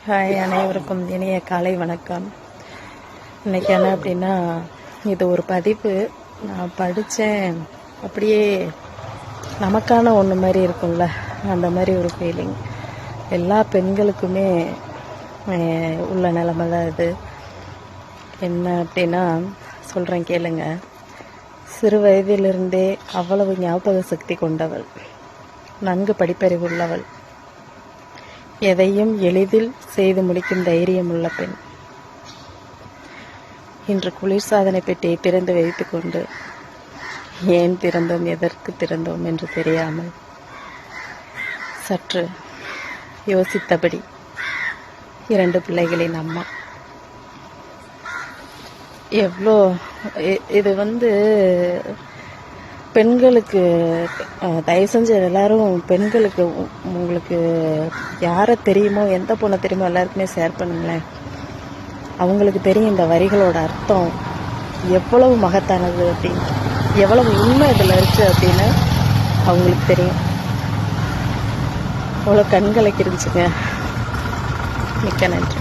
Hi, அனைவருக்கும் இனிய காலை வணக்கம். இன்றைக்கி என்ன அப்படின்னா, இது ஒரு பதிவு நான் படித்தேன். அப்படியே நமக்கான ஒன்று மாதிரி இருக்கும்ல, அந்த மாதிரி ஒரு ஃபீலிங் எல்லா பெண்களுக்குமே உள்ள நிலமை தான் இது. என்ன அப்படின்னா சொல்கிறேன் கேளுங்க. சிறு வயதிலிருந்தே அவ்வளவு ஞாபக சக்தி கொண்டவள், நன்கு படிப்பறிவு உள்ளவள், எதையும் எளிதில் செய்து முடிக்கும் தைரியம் உள்ள பெண். இன்று குளிர்சாதனை பெட்டியை திறந்து வைத்துக்கொண்டு ஏன் பிறந்தோம், எதற்கு பிறந்தோம் என்று தெரியாமல் சற்று யோசித்தபடி 2 பிள்ளைகளின் அம்மா. எவ்வளோ இது பெண்களுக்கு தயவு செஞ்சு எல்லாரும் பெண்களுக்கு உங்களுக்கு யாரை தெரியுமோ, எந்த பொண்ணை தெரியுமோ எல்லாருக்குமே ஷேர் பண்ணுங்களேன். அவங்களுக்கு தெரியும் இந்த வரிகளோட அர்த்தம் எவ்வளவு மகத்தானது அப்படின்னு, எவ்வளவு உண்மை இதில் இருக்குது அப்படின்னு அவங்களுக்கு தெரியும். அவ்வளோ கண்களுக்கு இருந்துச்சுங்க. மிக்க நன்றி.